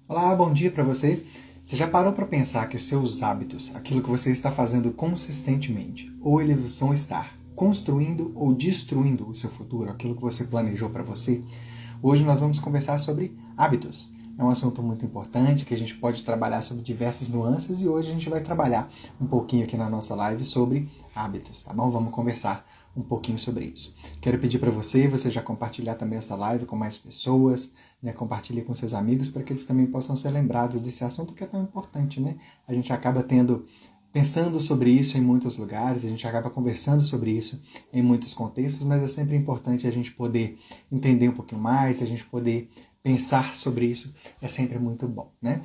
Olá, bom dia para você. Você já parou para pensar que os seus hábitos, aquilo que você está fazendo consistentemente, ou eles vão estar construindo ou destruindo o seu futuro, aquilo que você planejou para você? Hoje nós vamos conversar sobre hábitos. É um assunto muito importante que a gente pode trabalhar sobre diversas nuances e hoje a gente vai trabalhar um pouquinho aqui na nossa live sobre hábitos, tá bom? Vamos conversar um pouquinho sobre isso. Quero pedir para você já compartilhar também essa live com mais pessoas, né? Compartilhe com seus amigos para que eles também possam ser lembrados desse assunto que é tão importante, né? A gente acaba pensando sobre isso em muitos lugares, a gente acaba conversando sobre isso em muitos contextos, mas é sempre importante a gente poder entender um pouquinho mais, a gente poder pensar sobre isso, é sempre muito bom, né?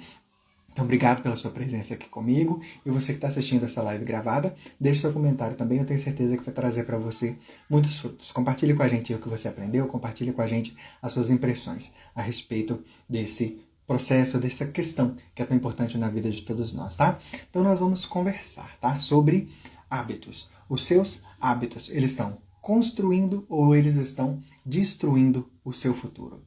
Então, obrigado pela sua presença aqui comigo. E você que está assistindo essa live gravada, deixe seu comentário também. Eu tenho certeza que vai trazer para você muitos frutos. Compartilhe com a gente o que você aprendeu, compartilhe com a gente as suas impressões a respeito desse processo, dessa questão que é tão importante na vida de todos nós, tá? Então, nós vamos conversar, tá? Sobre hábitos. Os seus hábitos, eles estão construindo ou eles estão destruindo o seu futuro.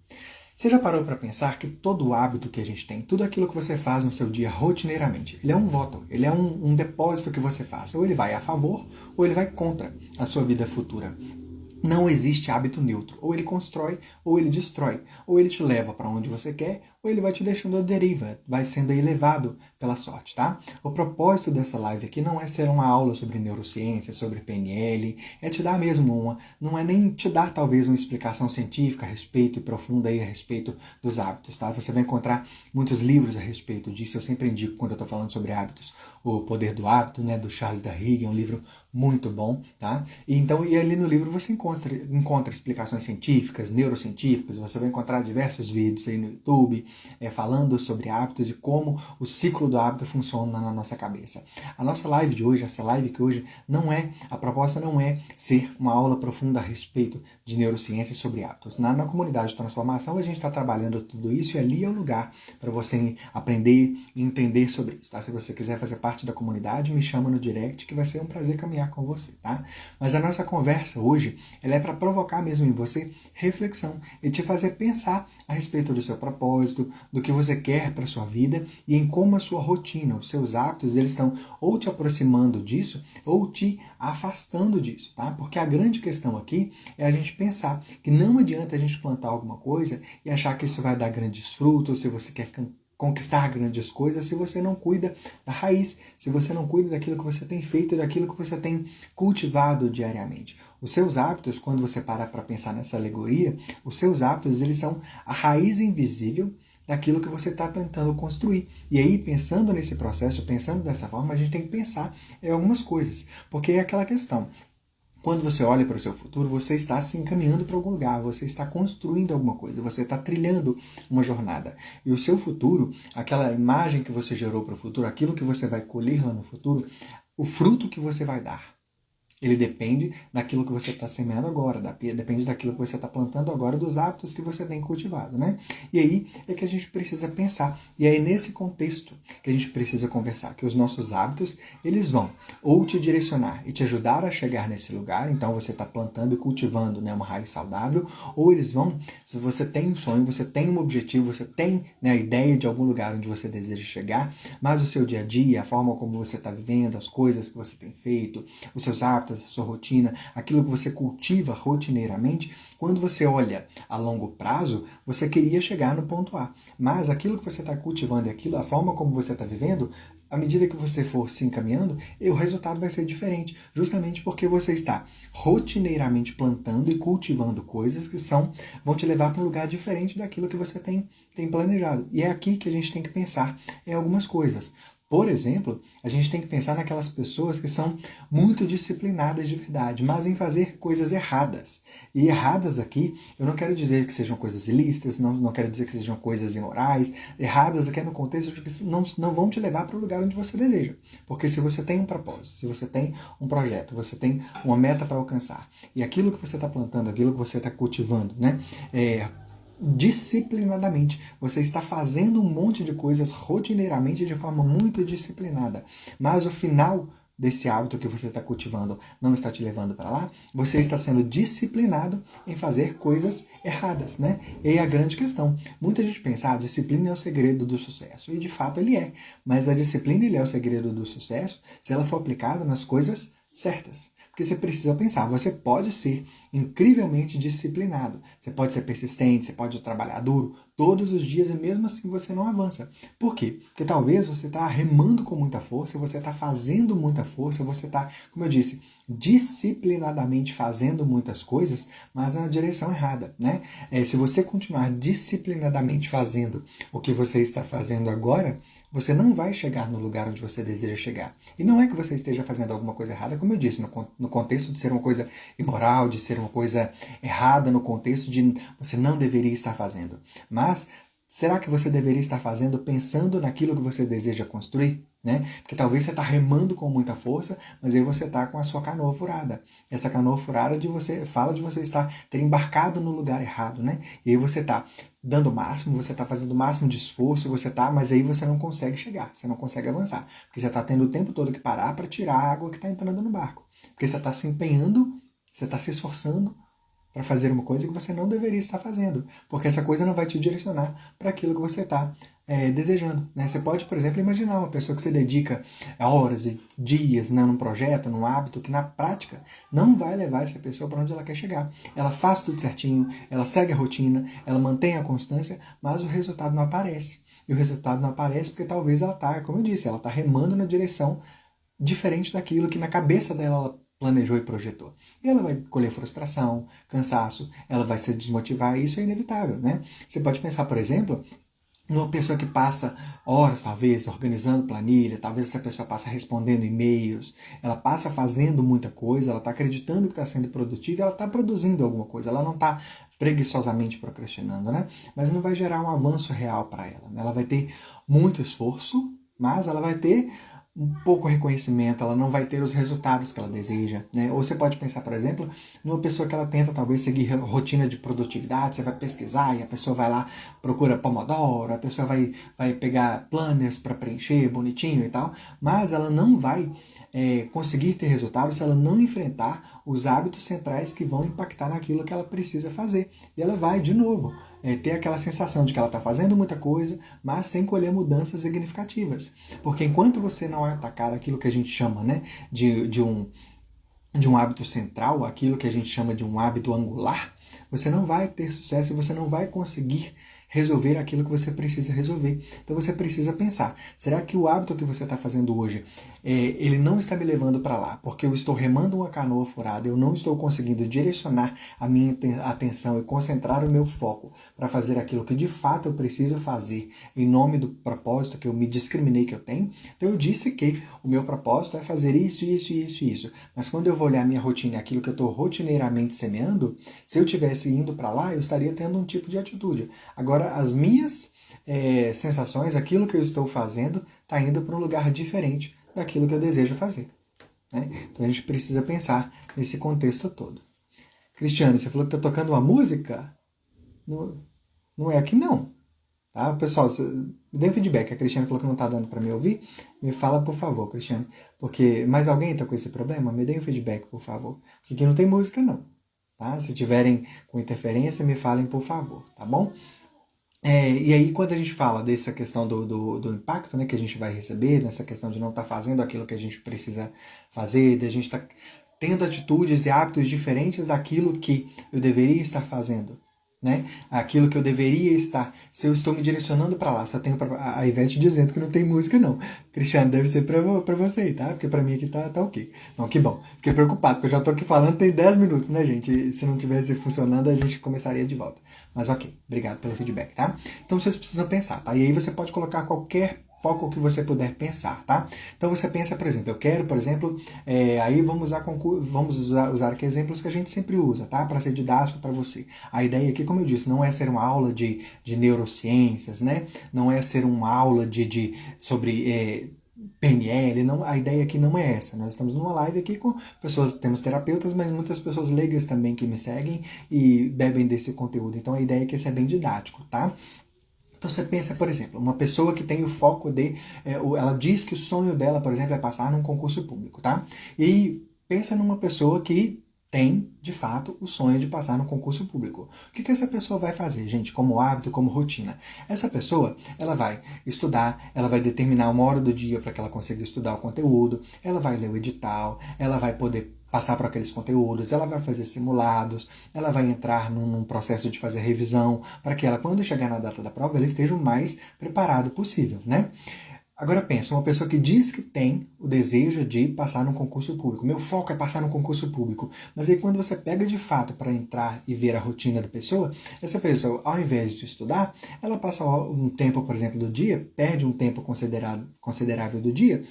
Você já parou para pensar que todo hábito que a gente tem, tudo aquilo que você faz no seu dia rotineiramente, ele é um voto, ele é um depósito que você faz. Ou ele vai a favor, ou ele vai contra a sua vida futura. Não existe hábito neutro. Ou ele constrói, ou ele destrói. Ou ele te leva para onde você quer, ou ele vai te deixando à deriva, vai sendo elevado pela sorte, tá? O propósito dessa live aqui não é ser uma aula sobre neurociência, sobre PNL, é te dar mesmo não é nem te dar talvez uma explicação científica a respeito e profunda aí a respeito dos hábitos, tá? Você vai encontrar muitos livros a respeito disso, eu sempre indico quando eu estou falando sobre hábitos, O Poder do Hábito, né, do Charles Duhigg, é um livro muito bom, tá? E ali no livro você encontra explicações científicas, neurocientíficas, você vai encontrar diversos vídeos aí no YouTube, falando sobre hábitos e como o ciclo do hábito funciona na nossa cabeça. A nossa live de hoje, essa live que hoje a proposta não é ser uma aula profunda a respeito de neurociência sobre hábitos. Na comunidade de transformação a gente está trabalhando tudo isso e ali é o lugar para você aprender e entender sobre isso, tá? Se você quiser fazer parte da comunidade, me chama no direct que vai ser um prazer caminhar com você, tá? Mas a nossa conversa hoje, ela é para provocar mesmo em você reflexão e te fazer pensar a respeito do seu propósito, do que você quer para sua vida e em como a sua rotina, os seus hábitos, eles estão ou te aproximando disso ou te afastando disso, tá? Porque a grande questão aqui é a gente pensar que não adianta a gente plantar alguma coisa e achar que isso vai dar grandes frutos, se você quer conquistar grandes coisas se você não cuida da raiz, se você não cuida daquilo que você tem feito, daquilo que você tem cultivado diariamente. Os seus hábitos, quando você para pensar nessa alegoria, os seus hábitos, eles são a raiz invisível daquilo que você está tentando construir. E aí, pensando nesse processo, pensando dessa forma, a gente tem que pensar em algumas coisas, porque é aquela questão. Quando você olha para o seu futuro, você está se encaminhando para algum lugar, você está construindo alguma coisa, você está trilhando uma jornada. E o seu futuro, aquela imagem que você gerou para o futuro, aquilo que você vai colher lá no futuro, o fruto que você vai dar, ele depende daquilo que você está semeando agora, depende daquilo que você está plantando agora, dos hábitos que você tem cultivado, né? E aí é que a gente precisa pensar. E aí nesse contexto que a gente precisa conversar, que os nossos hábitos, eles vão ou te direcionar e te ajudar a chegar nesse lugar, então você está plantando e cultivando, né, uma raiz saudável, ou eles vão, se você tem um sonho, você tem um objetivo, você tem, né, a ideia de algum lugar onde você deseja chegar, mas o seu dia a dia, a forma como você está vivendo, as coisas que você tem feito, os seus hábitos, a sua rotina, aquilo que você cultiva rotineiramente, quando você olha a longo prazo, você queria chegar no ponto A. Mas aquilo que você está cultivando e a forma como você está vivendo, à medida que você for se encaminhando, o resultado vai ser diferente, justamente porque você está rotineiramente plantando e cultivando coisas que vão te levar para um lugar diferente daquilo que você tem planejado. E é aqui que a gente tem que pensar em algumas coisas. Por exemplo, a gente tem que pensar naquelas pessoas que são muito disciplinadas de verdade, mas em fazer coisas erradas. E erradas aqui, eu não quero dizer que sejam coisas ilícitas, não quero dizer que sejam coisas imorais. Erradas aqui é no contexto de que não vão te levar para o lugar onde você deseja. Porque se você tem um propósito, se você tem um projeto, você tem uma meta para alcançar, e aquilo que você está plantando, aquilo que você está cultivando, né, disciplinadamente. Você está fazendo um monte de coisas rotineiramente de forma muito disciplinada. Mas o final desse hábito que você está cultivando não está te levando para lá, você está sendo disciplinado em fazer coisas erradas, né? E aí a grande questão, muita gente pensa, a disciplina é o segredo do sucesso, e de fato ele é, mas a disciplina ele é o segredo do sucesso se ela for aplicada nas coisas certas. Porque você precisa pensar, você pode ser incrivelmente disciplinado, você pode ser persistente, você pode trabalhar duro todos os dias e mesmo assim você não avança. Por quê? Porque talvez você está remando com muita força, você está fazendo muita força, você está, como eu disse, disciplinadamente fazendo muitas coisas, mas na direção errada, né? Se você continuar disciplinadamente fazendo o que você está fazendo agora, você não vai chegar no lugar onde você deseja chegar. E não é que você esteja fazendo alguma coisa errada, como eu disse, no contexto de ser uma coisa imoral, de ser uma coisa errada, no contexto de você não deveria estar fazendo. Mas será que você deveria estar fazendo pensando naquilo que você deseja construir? Né? Porque talvez você está remando com muita força, mas aí você está com a sua canoa furada. Essa canoa furada fala de você ter embarcado no lugar errado, né? E aí você está dando o máximo, você está fazendo o máximo de esforço, mas aí você não consegue chegar, você não consegue avançar. Porque você está tendo o tempo todo que parar para tirar a água que está entrando no barco. Porque você está se empenhando, você está se esforçando para fazer uma coisa que você não deveria estar fazendo, porque essa coisa não vai te direcionar para aquilo que você está desejando. Né? Você pode, por exemplo, imaginar uma pessoa que se dedica horas e dias, né, num projeto, num hábito, que na prática não vai levar essa pessoa para onde ela quer chegar. Ela faz tudo certinho, ela segue a rotina, ela mantém a constância, mas o resultado não aparece. E o resultado não aparece porque talvez ela está, como eu disse, ela está remando na direção diferente daquilo que na cabeça dela ela planejou e projetou. E ela vai colher frustração, cansaço, ela vai se desmotivar, e isso é inevitável, né? Você pode pensar, por exemplo, numa pessoa que passa horas, talvez, organizando planilha, talvez essa pessoa passa respondendo e-mails, ela passa fazendo muita coisa, ela está acreditando que está sendo produtiva, ela está produzindo alguma coisa, ela não está preguiçosamente procrastinando, né? Mas não vai gerar um avanço real para ela. Né? Ela vai ter muito esforço, mas ela vai ter um pouco reconhecimento, ela não vai ter os resultados que ela deseja, né? Ou você pode pensar, por exemplo, numa pessoa que ela tenta talvez seguir rotina de produtividade, você vai pesquisar e a pessoa vai lá, procura Pomodoro, a pessoa vai pegar planners para preencher bonitinho e tal, mas ela não vai conseguir ter resultados se ela não enfrentar os hábitos centrais que vão impactar naquilo que ela precisa fazer. E ela vai, de novo, ter aquela sensação de que ela está fazendo muita coisa, mas sem colher mudanças significativas. Porque enquanto você não atacar aquilo que a gente chama, né, de um hábito central, aquilo que a gente chama de um hábito angular, você não vai ter sucesso e você não vai conseguir resolver aquilo que você precisa resolver. Então você precisa pensar, será que o hábito que você está fazendo hoje, ele não está me levando para lá, porque eu estou remando uma canoa furada, eu não estou conseguindo direcionar a minha atenção e concentrar o meu foco para fazer aquilo que de fato eu preciso fazer em nome do propósito que eu me discriminei que eu tenho? Então eu disse que o meu propósito é fazer isso, isso, isso, isso. Mas quando eu vou olhar a minha rotina, aquilo que eu estou rotineiramente semeando, se eu estivesse indo para lá, eu estaria tendo um tipo de atitude. Agora, as minhas sensações, aquilo que eu estou fazendo, está indo para um lugar diferente daquilo que eu desejo fazer. Né? Então a gente precisa pensar nesse contexto todo. Cristiane, você falou que está tocando uma música? Não é aqui não. Tá? Pessoal, me dê um feedback. A Cristiane falou que não está dando para me ouvir. Me fala, por favor, Cristiane. Porque mais alguém está com esse problema? Me dê um feedback, por favor. Porque aqui não tem música, não. Tá? Se tiverem com interferência, me falem, por favor. Tá bom? E aí, quando a gente fala dessa questão do impacto, né, que a gente vai receber, nessa questão de não estar fazendo aquilo que a gente precisa fazer, de a gente estar tendo atitudes e hábitos diferentes daquilo que eu deveria estar fazendo, né? Aquilo que eu deveria estar, se eu estou me direcionando para lá, só tenho a Ivete dizendo que não tem música não. Cristiano, deve ser para você aí, tá? Porque para mim aqui tá ok. Não, que bom. Fiquei preocupado, porque eu já tô aqui falando tem 10 minutos, né, gente? E se não tivesse funcionando, a gente começaria de volta. Mas ok, obrigado pelo feedback, tá? Então vocês precisam pensar, tá? E aí você pode colocar qualquer foco que você puder pensar, tá? Então você pensa, por exemplo, eu quero, por exemplo, aí vamos usar aqui exemplos que a gente sempre usa, tá? Para ser didático para você. A ideia aqui, como eu disse, não é ser uma aula de neurociências, né? Não é ser uma aula sobre PNL, não, a ideia aqui não é essa. Nós estamos numa live aqui com pessoas, temos terapeutas, mas muitas pessoas leigas também que me seguem e bebem desse conteúdo. Então a ideia é que esse é bem didático, tá? Então você pensa, por exemplo, uma pessoa que tem o foco de... ela diz que o sonho dela, por exemplo, é passar num concurso público, tá? E aí, pensa numa pessoa que tem, de fato, o sonho de passar no concurso público. O que essa pessoa vai fazer, gente, como hábito, como rotina? Essa pessoa, ela vai estudar, ela vai determinar uma hora do dia para que ela consiga estudar o conteúdo, ela vai ler o edital, ela vai poder passar por aqueles conteúdos, ela vai fazer simulados, ela vai entrar num processo de fazer revisão, para que ela, quando chegar na data da prova, ela esteja o mais preparado possível, né? Agora pensa, uma pessoa que diz que tem o desejo de passar num concurso público. Meu foco é passar num concurso público. Mas aí quando você pega de fato para entrar e ver a rotina da pessoa, essa pessoa, ao invés de estudar, ela passa um tempo, por exemplo, do dia, perde um tempo considerável do dia,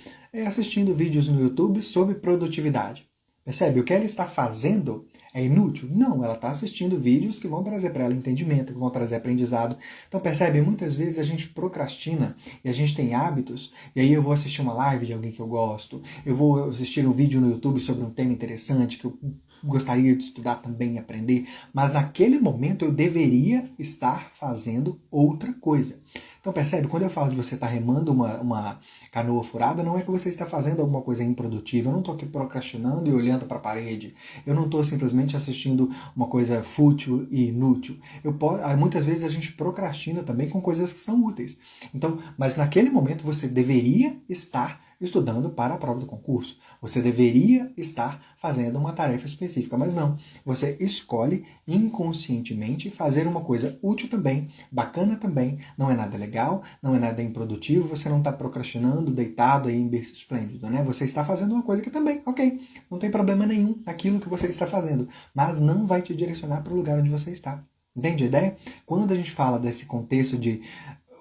assistindo vídeos no YouTube sobre produtividade. Percebe? O que ela está fazendo é inútil? Não, ela está assistindo vídeos que vão trazer para ela entendimento, que vão trazer aprendizado. Então, percebe? Muitas vezes a gente procrastina e a gente tem hábitos, e aí eu vou assistir uma live de alguém que eu gosto, eu vou assistir um vídeo no YouTube sobre um tema interessante que eu gostaria de estudar também e aprender, mas naquele momento eu deveria estar fazendo outra coisa. Então percebe, quando eu falo de você estar remando uma canoa furada, não é que você está fazendo alguma coisa improdutiva, eu não estou aqui procrastinando e olhando para a parede, eu não estou simplesmente assistindo uma coisa fútil e inútil. Muitas vezes a gente procrastina também com coisas que são úteis. Então, mas naquele momento você deveria estar estudando para a prova do concurso. Você deveria estar fazendo uma tarefa específica, mas não. Você escolhe inconscientemente fazer uma coisa útil também, bacana também, não é nada legal, não é nada improdutivo, você não está procrastinando, deitado aí em berço esplêndido, né? Você está fazendo uma coisa que também, ok, não tem problema nenhum naquilo que você está fazendo, mas não vai te direcionar para o lugar onde você está. Entende a ideia? Quando a gente fala desse contexto de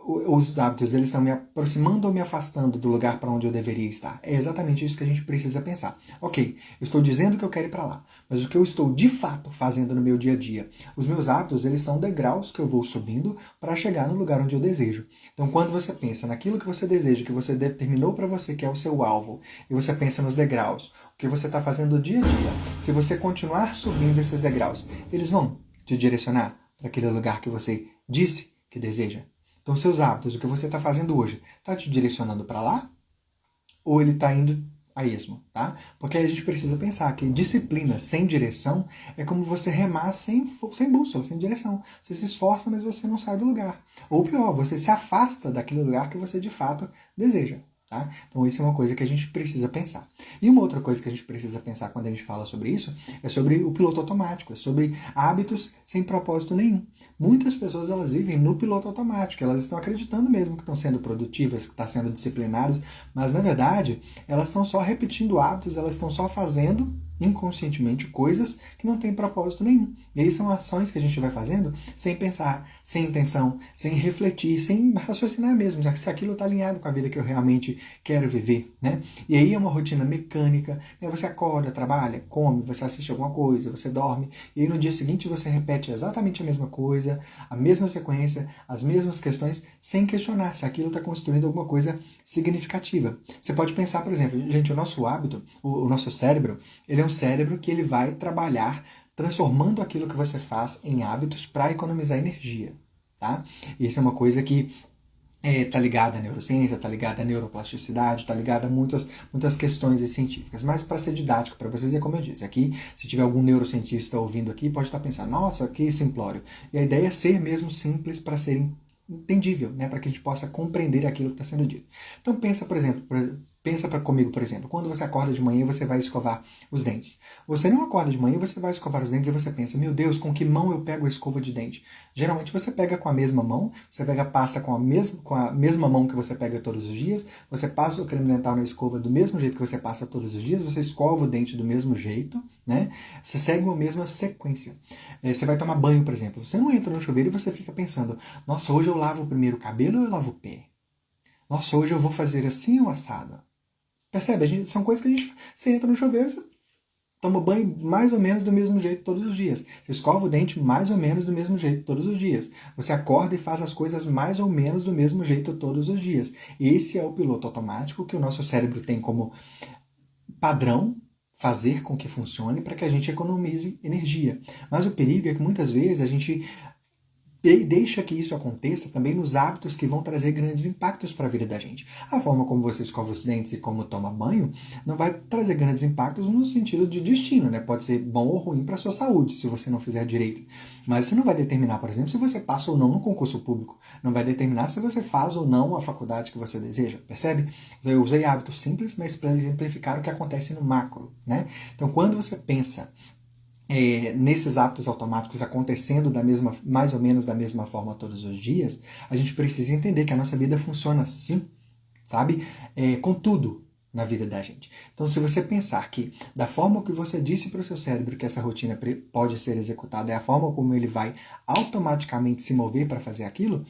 os hábitos, eles estão me aproximando ou me afastando do lugar para onde eu deveria estar. É exatamente isso que a gente precisa pensar. Ok, eu estou dizendo que eu quero ir para lá, mas o que eu estou de fato fazendo no meu dia a dia? Os meus hábitos, eles são degraus que eu vou subindo para chegar no lugar onde eu desejo. Então, quando você pensa naquilo que você deseja, que você determinou para você que é o seu alvo, e você pensa nos degraus, o que você está fazendo dia a dia, se você continuar subindo esses degraus, eles vão te direcionar para aquele lugar que você disse que deseja. Então, seus hábitos, o que você está fazendo hoje, está te direcionando para lá? Ou ele está indo a esmo, tá? Porque aí a gente precisa pensar que disciplina sem direção é como você remar sem bússola, sem direção. Você se esforça, mas você não sai do lugar. Ou pior, você se afasta daquele lugar que você de fato deseja. Tá? Então isso é uma coisa que a gente precisa pensar. E uma outra coisa que a gente precisa pensar quando a gente fala sobre isso é sobre o piloto automático, é sobre hábitos sem propósito nenhum. Muitas pessoas elas vivem no piloto automático, elas estão acreditando mesmo que estão sendo produtivas, que estão sendo disciplinadas, mas na verdade elas estão só repetindo hábitos, elas estão só fazendo inconscientemente coisas que não têm propósito nenhum. E aí são ações que a gente vai fazendo sem pensar, sem intenção, sem refletir, sem raciocinar mesmo, se aquilo está alinhado com a vida que eu realmente quero viver, né? E aí é uma rotina mecânica, né? Você acorda, trabalha, come, você assiste alguma coisa, você dorme, e aí no dia seguinte você repete exatamente a mesma coisa, a mesma sequência, as mesmas questões, sem questionar se aquilo está construindo alguma coisa significativa. Você pode pensar, por exemplo, gente, o nosso hábito, o nosso cérebro, ele é um cérebro que ele vai trabalhar transformando aquilo que você faz em hábitos para economizar energia, tá? Isso é uma coisa que está ligada à neurociência, está ligada à neuroplasticidade, está ligada a muitas questões científicas. Mas para ser didático para vocês, é como eu disse, aqui, se tiver algum neurocientista ouvindo aqui, pode estar pensando, nossa, que simplório. E a ideia é ser mesmo simples para ser entendível, né, para que a gente possa compreender aquilo que está sendo dito. Então pensa, por exemplo, comigo, por exemplo, quando você acorda de manhã e você vai escovar os dentes. Você não acorda de manhã e você vai escovar os dentes e você pensa, meu Deus, com que mão eu pego a escova de dente? Geralmente você pega com a mesma mão, você pega a pasta com a mesma mão que você pega todos os dias, você passa o creme dental na escova do mesmo jeito que você passa todos os dias, você escova o dente do mesmo jeito, né? Você segue a mesma sequência. Você vai tomar banho, por exemplo, você não entra no chuveiro e você fica pensando, nossa, hoje eu lavo primeiro o cabelo ou eu lavo o pé? Nossa, hoje eu vou fazer assim ou assado? Percebe? São coisas que você entra no chuveiro, você toma banho mais ou menos do mesmo jeito todos os dias. Você escova o dente mais ou menos do mesmo jeito todos os dias. Você acorda e faz as coisas mais ou menos do mesmo jeito todos os dias. Esse é o piloto automático que o nosso cérebro tem como padrão fazer com que funcione para que a gente economize energia. Mas o perigo é que muitas vezes a gente deixa que isso aconteça também nos hábitos que vão trazer grandes impactos para a vida da gente. A forma como você escova os dentes e como toma banho não vai trazer grandes impactos no sentido de destino, né? Pode ser bom ou ruim para a sua saúde, se você não fizer direito. Mas isso não vai determinar, por exemplo, se você passa ou não no concurso público. Não vai determinar se você faz ou não a faculdade que você deseja, percebe? Eu usei hábitos simples, mas para exemplificar o que acontece no macro, né? Então, quando você pensa nesses hábitos automáticos acontecendo mais ou menos da mesma forma todos os dias, a gente precisa entender que a nossa vida funciona assim, sabe? Com tudo na vida da gente. Então, se você pensar que da forma que você disse para o seu cérebro que essa rotina pode ser executada é a forma como ele vai automaticamente se mover para fazer aquilo,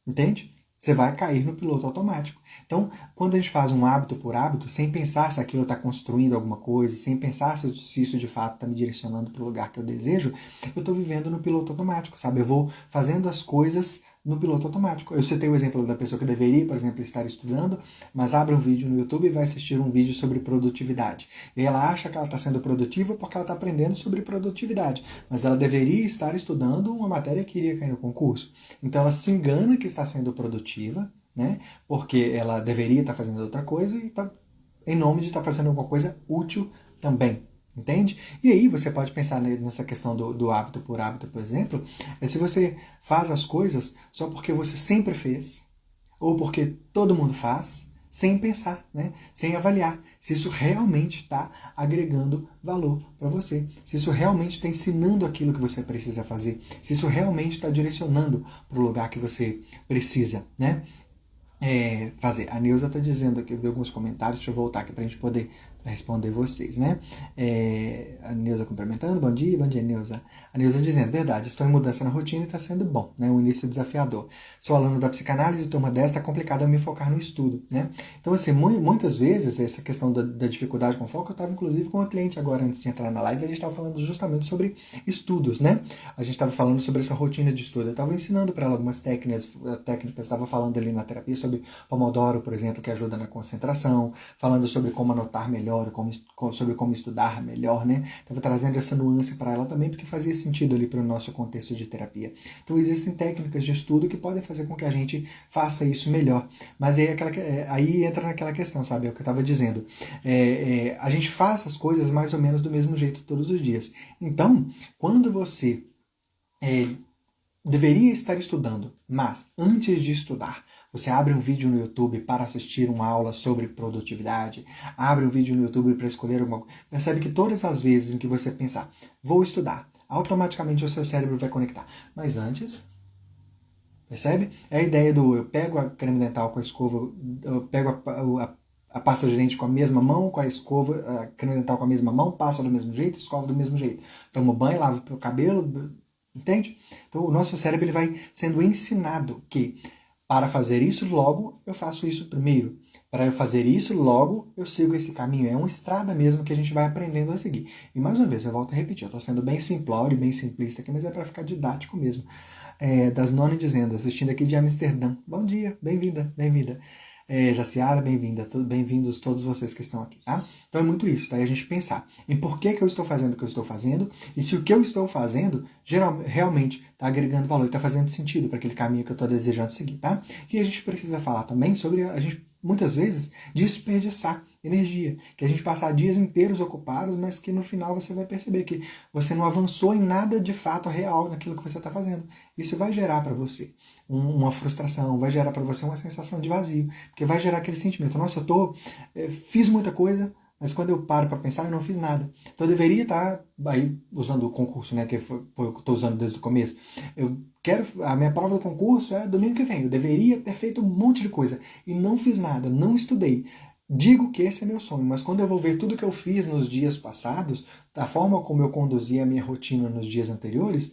entende? Você vai cair no piloto automático. Então, quando a gente faz um hábito por hábito, sem pensar se aquilo está construindo alguma coisa, sem pensar se isso de fato está me direcionando para o lugar que eu desejo, eu estou vivendo no piloto automático, sabe? Eu vou fazendo as coisas no piloto automático. Eu citei o exemplo da pessoa que deveria, por exemplo, estar estudando, mas abre um vídeo no YouTube e vai assistir um vídeo sobre produtividade. E ela acha que ela está sendo produtiva porque ela está aprendendo sobre produtividade, mas ela deveria estar estudando uma matéria que iria cair no concurso. Então ela se engana que está sendo produtiva, né? Porque ela deveria estar fazendo outra coisa e está em nome de estar fazendo alguma coisa útil também. Entende? E aí você pode pensar nessa questão do hábito, por exemplo, se você faz as coisas só porque você sempre fez, ou porque todo mundo faz, sem pensar, né? Sem avaliar se isso realmente está agregando valor para você, se isso realmente está ensinando aquilo que você precisa fazer, se isso realmente está direcionando para o lugar que você precisa, né? Fazer. A Neuza está dizendo aqui, eu vi alguns comentários, deixa eu voltar aqui para a gente poder responder vocês, né? A Neuza complementando, bom dia, Neuza. A Neuza dizendo, verdade, estou em mudança na rotina e está sendo bom, né? O início desafiador. Sou aluno da psicanálise, turma 10, está complicado eu me focar no estudo, né? Então, assim, muitas vezes, essa questão da dificuldade com foco, eu estava inclusive com uma cliente agora, antes de entrar na live, a gente estava falando justamente sobre estudos, né? A gente estava falando sobre essa rotina de estudo, eu estava ensinando para ela algumas técnicas, estava falando ali na terapia sobre Pomodoro, por exemplo, que ajuda na concentração, falando sobre como anotar melhor, sobre como estudar melhor, né? Estava trazendo essa nuance para ela também, porque fazia sentido ali para o nosso contexto de terapia. Então, existem técnicas de estudo que podem fazer com que a gente faça isso melhor. Mas aí entra naquela questão, sabe? É o que eu estava dizendo. A gente faz as coisas mais ou menos do mesmo jeito todos os dias. Então, quando você deveria estar estudando, mas antes de estudar, você abre um vídeo no YouTube para assistir uma aula sobre produtividade, abre um vídeo no YouTube para escolher alguma coisa. Percebe que todas as vezes em que você pensar, vou estudar, automaticamente o seu cérebro vai conectar. Mas antes, percebe? É a ideia do eu pego a creme dental com a escova, eu pego a pasta de dente com a mesma mão, com a escova, a creme dental com a mesma mão, passo do mesmo jeito, escova do mesmo jeito. Tomo banho, lavo o cabelo. Entende? Então o nosso cérebro ele vai sendo ensinado que para fazer isso logo eu faço isso primeiro. Para eu fazer isso logo eu sigo esse caminho. É uma estrada mesmo que a gente vai aprendendo a seguir. E mais uma vez, eu volto a repetir, eu estou sendo bem simplório, bem simplista aqui, mas é para ficar didático mesmo. Das Noni dizendo, assistindo aqui de Amsterdã. Bom dia, bem-vinda, bem-vinda. Jaciara, bem-vinda, bem-vindos todos vocês que estão aqui, tá? Então é muito isso, tá? E a gente pensar em por que eu estou fazendo o que eu estou fazendo e se o que eu estou fazendo realmente está agregando valor e está fazendo sentido para aquele caminho que eu estou desejando seguir, tá? E a gente precisa falar também sobre a gente, muitas vezes, desperdiçar energia, que a gente passar dias inteiros ocupados, mas que no final você vai perceber que você não avançou em nada de fato real naquilo que você está fazendo. Isso vai gerar para você uma frustração, vai gerar para você uma sensação de vazio, porque vai gerar aquele sentimento, nossa, fiz muita coisa, mas quando eu paro para pensar, eu não fiz nada. Então eu deveria estar, aí usando o concurso, né, que foi o que eu estou usando desde o começo, a minha prova do concurso é domingo que vem, eu deveria ter feito um monte de coisa, e não fiz nada, não estudei. Digo que esse é meu sonho, mas quando eu vou ver tudo que eu fiz nos dias passados, da forma como eu conduzi a minha rotina nos dias anteriores,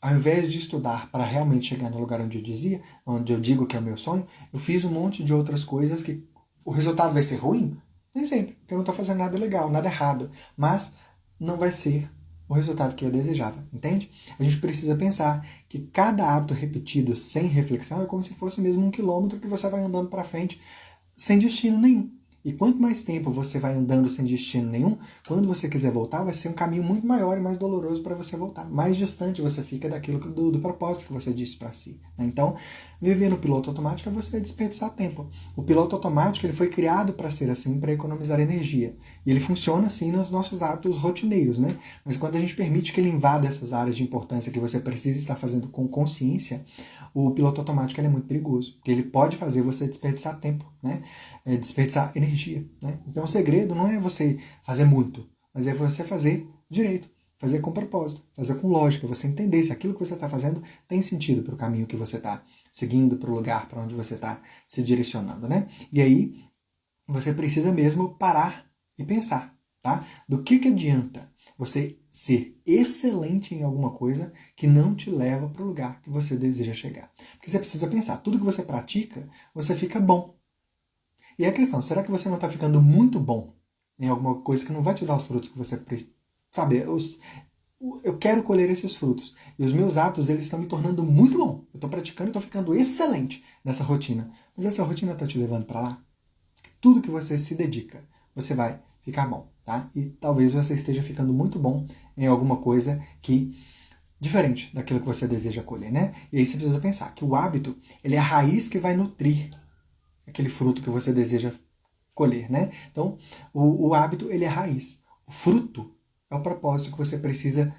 ao invés de estudar para realmente chegar no lugar onde eu digo que é o meu sonho, eu fiz um monte de outras coisas que o resultado vai ser ruim? Nem sempre, porque eu não estou fazendo nada legal, nada errado, mas não vai ser o resultado que eu desejava, entende? A gente precisa pensar que cada hábito repetido sem reflexão é como se fosse mesmo 1 quilômetro que você vai andando para frente sem destino nenhum. E quanto mais tempo você vai andando sem destino nenhum, quando você quiser voltar, vai ser um caminho muito maior e mais doloroso para você voltar. Mais distante você fica daquilo do propósito que você disse para si. Né? Então, viver no piloto automático é você desperdiçar tempo. O piloto automático ele foi criado para ser assim, para economizar energia. E ele funciona assim nos nossos hábitos rotineiros, né? Mas quando a gente permite que ele invada essas áreas de importância que você precisa estar fazendo com consciência, o piloto automático ele é muito perigoso, porque ele pode fazer você desperdiçar tempo, né? Desperdiçar energia, né? Então o segredo não é você fazer muito, mas é você fazer direito, fazer com propósito, fazer com lógica, você entender se aquilo que você está fazendo tem sentido para o caminho que você está seguindo, para o lugar para onde você está se direcionando, né? E aí você precisa mesmo parar e pensar, tá? Do que adianta você ser excelente em alguma coisa que não te leva para o lugar que você deseja chegar? Porque você precisa pensar, tudo que você pratica, você fica bom. E a questão, será que você não está ficando muito bom em alguma coisa que não vai te dar os frutos que você sabe? Eu quero colher esses frutos. E os meus hábitos, eles estão me tornando muito bom. Eu estou praticando e estou ficando excelente nessa rotina. Mas essa rotina está te levando para lá? Tudo que você se dedica, você vai ficar bom, tá? E talvez você esteja ficando muito bom em alguma coisa que diferente daquilo que você deseja colher, né? E aí você precisa pensar que o hábito, ele é a raiz que vai nutrir aquele fruto que você deseja colher, né? Então, o hábito, ele é a raiz. O fruto é o propósito que você precisa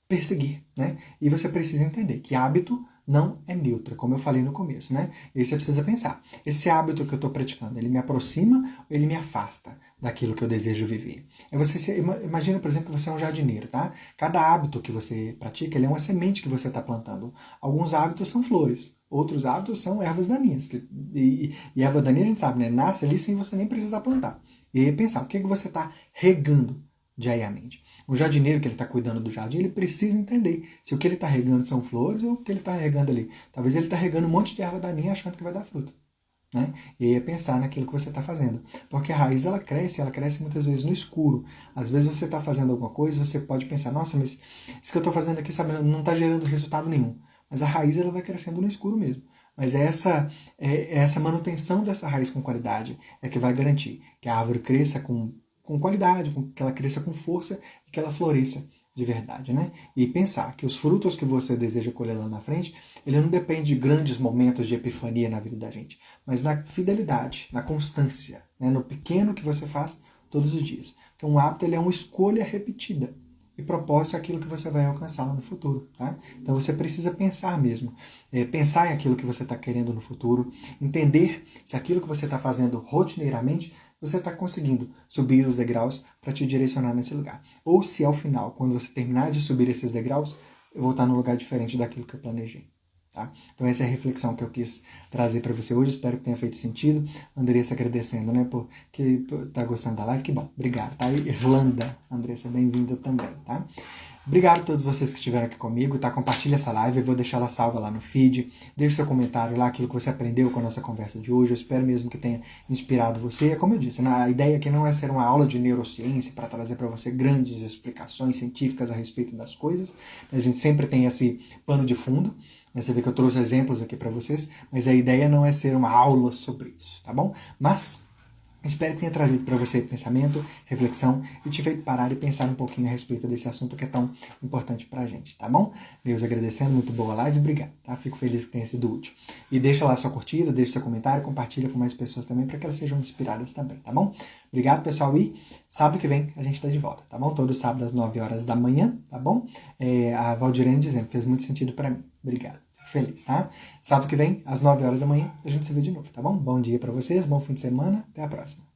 perseguir, né? E você precisa entender que hábito não é neutro, como eu falei no começo, né? E aí você precisa pensar, esse hábito que eu estou praticando, ele me aproxima ou ele me afasta daquilo que eu desejo viver? Aí você imagina, por exemplo, que você é um jardineiro, tá? Cada hábito que você pratica, ele é uma semente que você está plantando. Alguns hábitos são flores, outros hábitos são ervas daninhas. E erva daninha a gente sabe, né? Nasce ali sem você nem precisar plantar. E aí pensar, o que você está regando diariamente? O jardineiro que ele está cuidando do jardim, ele precisa entender se o que ele está regando são flores ou o que ele está regando ali. Talvez ele está regando um monte de erva daninha achando que vai dar fruto. Né? E aí é pensar naquilo que você está fazendo. Porque a raiz ela cresce muitas vezes no escuro. Às vezes você está fazendo alguma coisa, você pode pensar, nossa, mas isso que eu estou fazendo aqui, sabe, não está gerando resultado nenhum. Mas a raiz ela vai crescendo no escuro mesmo. Mas essa manutenção dessa raiz com qualidade é que vai garantir que a árvore cresça com qualidade, que ela cresça com força e que ela floresça de verdade, né? E pensar que os frutos que você deseja colher lá na frente, ele não depende de grandes momentos de epifania na vida da gente, mas na fidelidade, na constância, né? No pequeno que você faz todos os dias. Porque um hábito ele é uma escolha repetida. E propósito é aquilo que você vai alcançar lá no futuro, tá? Então você precisa pensar mesmo. Pensar em aquilo que você está querendo no futuro, entender se aquilo que você está fazendo rotineiramente você está conseguindo subir os degraus para te direcionar nesse lugar. Ou se ao final, quando você terminar de subir esses degraus, eu vou estar num lugar diferente daquilo que eu planejei. Tá? Então essa é a reflexão que eu quis trazer para você hoje. Espero que tenha feito sentido. Andressa agradecendo, né, por tá gostando da live. Que bom, obrigado. Tá? Irlanda, Andressa, bem-vinda também, tá? Obrigado a todos vocês que estiveram aqui comigo, tá? Compartilha essa live, eu vou deixar ela salva lá no feed. Deixe seu comentário lá, aquilo que você aprendeu com a nossa conversa de hoje. Eu espero mesmo que tenha inspirado você. Como eu disse, a ideia aqui não é ser uma aula de neurociência para trazer para você grandes explicações científicas a respeito das coisas. A gente sempre tem esse pano de fundo. Você vê que eu trouxe exemplos aqui para vocês, mas a ideia não é ser uma aula sobre isso, tá bom? Mas espero que tenha trazido para você pensamento, reflexão e te feito parar e pensar um pouquinho a respeito desse assunto que é tão importante pra gente, tá bom? Deus agradecendo, muito boa live, obrigado, tá? Fico feliz que tenha sido útil. E deixa lá sua curtida, deixa seu comentário, compartilha com mais pessoas também para que elas sejam inspiradas também, tá bom? Obrigado, pessoal, e sábado que vem a gente tá de volta, tá bom? Todo sábado às 9 horas da manhã, tá bom? A Valdirene dizendo, fez muito sentido para mim, obrigado. Feliz, tá? Sábado que vem, às 9 horas da manhã, a gente se vê de novo, tá bom? Bom dia para vocês, bom fim de semana, até a próxima.